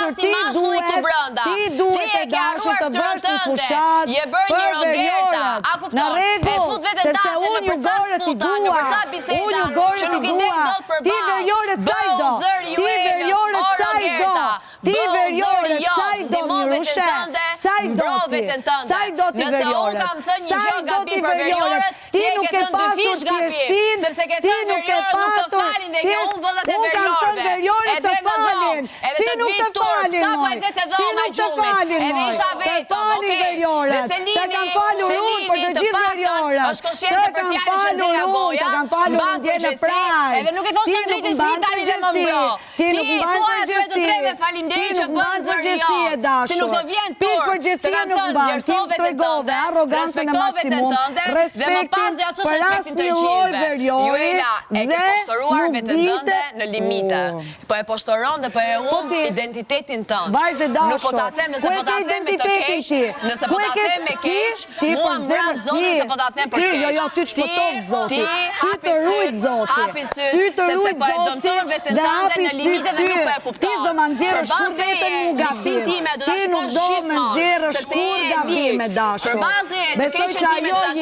dashur, ti duhet e dashur të bësh një fushat për Veriorën. Në rregull, sepse unë ju gore ti dua. Unë ju gore ti dua. Ti Veriorë Cajdo. Ti Veriorë Cajdo. Ti Veriorë Cajdo Mirushe. Sajdo ti. Sajdo ti Veriorë. Sajdo ti Veriorë. Ti nuk e pasur tjersin. Ti nuk e pasur. Unë kam thënë Veriorë të falin. Si nuk të falin, moj. Si nuk të falin, moj. Të falin Veriorë. Të kam falur unë për të gjithë Veriorë. Të kam falur unë. Të kam falur unë dje në praj. Edhe nuk i thoshe drejtë flit tani dhe më mbro. Ti thua atyre të treve faleminderit që bën zëri jo. Si nuk të vjen tur, të kam thënë vlerësove të tënde, respektove të tënde, dhe më pas dhe atës respektin të gjithve. Juela e ke poshtëruar vetën tënde në limite. Po e poshtëron dhe po e humb identitetin tënd. Nuk po ta them nëse po ta them me të keq, nëse po ta them me keq, mua mbrat zotin se po ta them për keq. Jo, ty ç'potov zoti. Ti të rujt zoti. Hapi syt, sepse po e dëmton vetën tënde në limite dhe nuk po e kupton. Ti do ma nxjerrësh shkurgatën mu gabim. Ti nuk do me nxjerrësh shkurgatën me dashur. Besoj që ajo je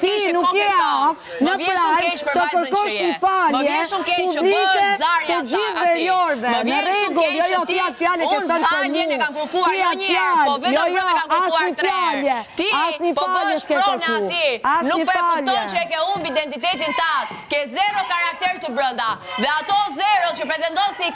ti nuk je aftë në praj të kërkosh një falje publike të gjithë Veriorëve. Në rregull, jo, ti atë fjalë ke thënë për mua. Unë kam kërkuar jo një herë, po vetëm unë kam kërkuar 3 herë. Ti po bësh pronë aty. Nuk po e kupton që e ke humb identitetin tat. Ke zero karakter këtu brenda. Dhe ato zero që pretendon se i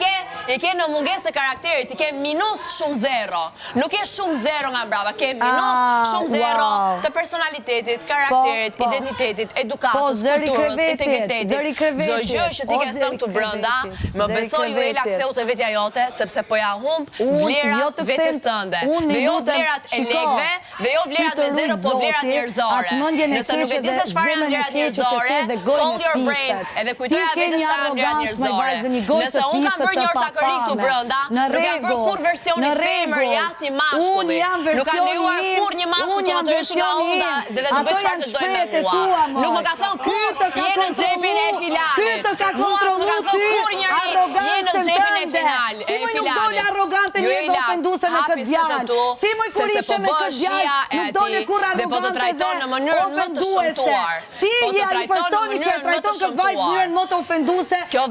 ke në mungesë të karakterit, i ke minus shumë zero. Nuk ke shumë zero nga brava, ke minus shumë zero të personalitetit, karakterit, identitetit, edukatës, kulturës, integritetit. Çdo gjë që ti ke thënë këtu brenda, më besoj Juela ktheu te vetja jote, sepse po ja humb vlerat vetes tënde. Dhe jo vlerat e lekëve, dhe jo vlerat me zero, po vlerat njerëzore. Nëse nuk e di se çfarë janë vlerat njerëzore, call your brain, edhe kujtoja vetes çfarë janë vlerat njerëzore. Nëse unë kam bërë një ortakëri këtu brenda, nuk kam bërë kur versioni femër jashtë një mashkulli. Nuk kam lejuar kur një mashkull të më nga unë dhe të bëj çfarë të doj me mua. Nuk më ka thënë kur je në xhepin e filanit. Mua s'më ka thënë kur njëri je në xhepin e filanit. Si më nuk dole arrogante një dhe ofenduse me këtë djallë. Si më kur ishe me këtë djallë, nuk dole kur arrogante dhe ofenduese. Ti je ai personi që e trajton këtë vajzë njërën më të ofenduse dhe më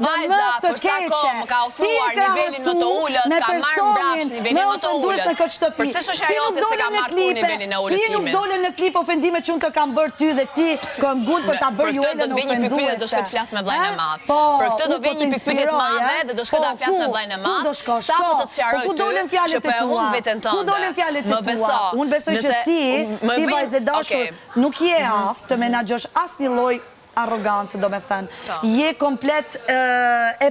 të keqe. Më ka ofruar nivelin më të ullët, ka marrë mbrapsh nivelin më të ullët. Përse shoqajote se ka marrë kur nivelin e ullët timin? Si nuk dole në klip ofendime që unë të kam bërë ty dhe ti këm gull për ta bërë Juelën ofenduese. Për këtë do të vej një pikpyetje dhe do shkoj të flas me vllajën e madh. Për këtë do vej një pikpyetje të madhe dhe do shkoj ta flas me vllajën e madh. Sa po të sqaroj ty që po e humb veten tënde. Ku dolën fjalët e tua? Unë besoj që ti vajzë dashur, nuk je aftë të menaxhosh asnjë lloj arrogancë, do me thënë. Je komplet e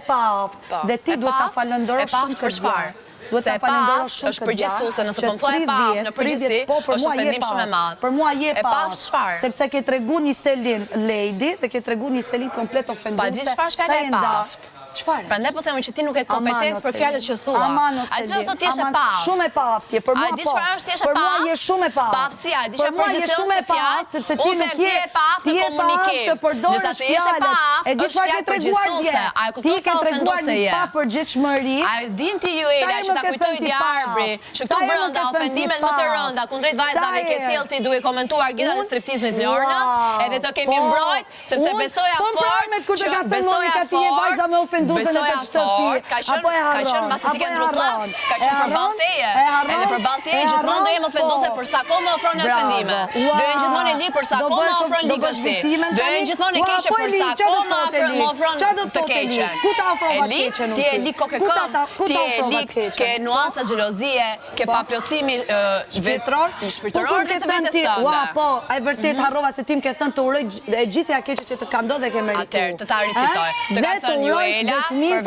pa aftë dhe ti duhet ta falënderosh shumë këtë gjë. Se e pafsh është përgjithësuese, nëse po më thua e pafsh në përgjithësi, është ofendim shumë e madh. Për mua je pafsh, sepse ke tregu një selin lady dhe ke tregu një selin komplet ofenduese. Pa di çfarë është fjala e pafsh. Çfarë? Prandaj po them që ti nuk e kompetencë për fjalët që thua. A di çfarë ti je pafsh? Shumë e pafsh je për mua. A di çfarë është ti je pafsh? Për mua je shumë e pafsh. Paftësia, a di çfarë përgjithëson se fjalë, sepse ti nuk je pafsh të komunikim. Nëse ti je pafsh, e di çfarë ke treguar dje. A e kupton sa ofenduese je? Pa përgjithshmëri. A din ti Juela që ta kujtoj di Arbri, që këtu brenda ofendimet më të rënda kundrejt vajzave ke cilë ti duke komentuar gjitha dhe striptizmit Lornës, edhe të kemi mbrojt, sepse besoja fort, ka qënë basi ti kemë rutllap, ka qënë për balteje, edhe për balteje gjithmonë do jem ofenduse për sa ko më ofron në ofendime, do jem gjithmonë e li për sa ko më ofron ligësi, do jem gjithmonë e keqe për sa ko më ofron të keqen. Ti e li kokekëm, ti e li ke nuanca gjelozie, ke paplotësimi shpirtëror dhe të vetës tënde. Po, e vërtet harrova se tim ke thënë të uroj e gjithja keqe që të ka ndodhe ke meritu. Atër, të ta ricitoj. Të ka thënë Juela,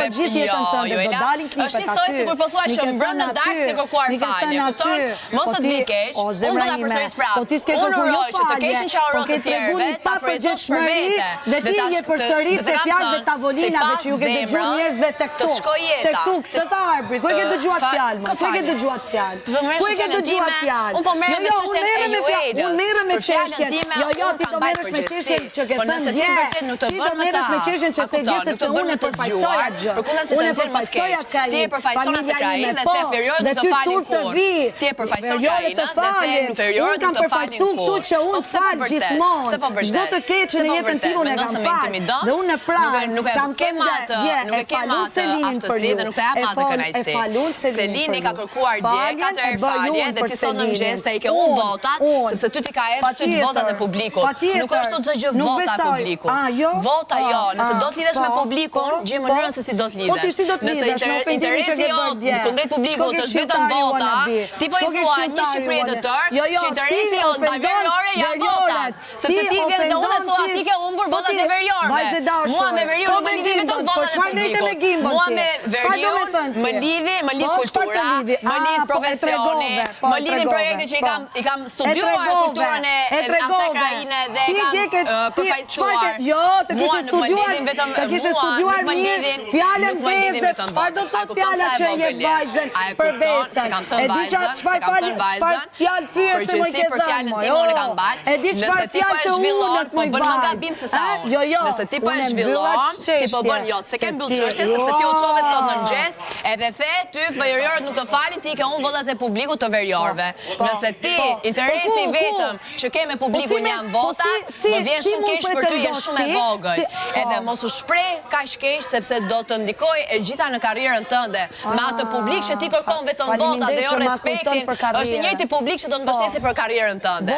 për gjithë jetën tënde, do dalin klipet aty. Është njësoj si kur po thua që mbrën në darkë se kërkuar falje. Kupton? Mos të vi keq, unë do ta përsëris prapë. Unë uroj që të keqin që uron të tjerëve, ta përgjegjësh për vete. Dhe ti je përsërit se fjalët dhe tavolinave që ju ke dëgjuar njerëzve tek tu. Tek tu, këtë të Arbri. Ku e ke dëgjuar fjalë? Ku e ke dëgjuar fjalë? Ku e ke dëgjuar fjalë? Unë po merrem me çështjen e Juelës. Unë merrem me çështjen. Jo, ti do merresh me çështjen që ke thënë dje. Ti do merresh me çështjen që ke thënë se unë e përfaqësoj. përfaqësuar, përkundazi të nxjerr më të keq. Ti e përfaqëson atë krahin dhe the inferiorët nuk të falin kurrë. Ti e përfaqëson krahin dhe the inferiorët nuk të falin kurrë. Që unë fal gjithmonë. Çdo të keq në jetën time unë e kam fal. Dhe unë nuk e kem atë aftësi dhe nuk të jap atë kënaqësi. Selini ka kërkuar dje 4 herë falje dhe ti sot në mëngjes te i ke unë votat, sepse ty ti ka erë syt votat e publikut. Nuk është çdo gjë vota e publikut. Vota jo, nëse do të lidhesh me publikun, gjej mënyrën se si do të lidhesh. Nëse interesi jot kundrejt publikut është vetëm vota, ti po i thua një Shqipëri të tërë, që interesi jot ndaj veriore janë votat. Sepse ti vjen te unë dhe thua ti ke humbur votat e veriorëve. Mua me verior nuk më lidhi vetëm votat e publikut. Mua me verior më lidhi kultura, më lidh profesioni, më lidhin projekte që i kam studiuar kulturën e asaj krajine dhe i kam përfaqësuar. Jo, të kishe studiuar mirë fjalën bezë, çfarë do të thotë fjala që e jep vajzën për besën. E di çfarë fjalë fyes se më ke dhënë. E di çfarë fjalë të ulët më bën më gabim se sa unë. Nëse ti po e zhvillon, ti po bën se ke mbyll çështjen sepse ti u çove sot në mëngjes, edhe the ty veriorët nuk të falin, ti ke unë votat e publikut të veriorëve. Nëse ti interesi vetëm që ke me publikun janë votat, më vjen shumë keq për ty, je shumë e vogël. Edhe mos u shpreh kaq keq sepse do të ndikoj e gjitha në karrierën tënde. Me atë publik që ti kërkon vetëm votat dhe jo respektin, është i njëjti publik që do të mbështesë për karrierën tënde.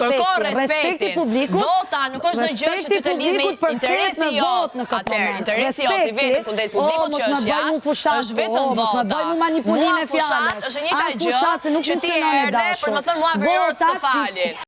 Kërkon respektin. Vota nuk është ndonjë gjë që ty të lidh me interesi jot. Atëherë, interesi jot i vetëm kundrejt publikut që është jashtë, është vetëm vota. Mua fushat është e njëjta gjë që ti erdhe për më thënë mua veriorët të falin.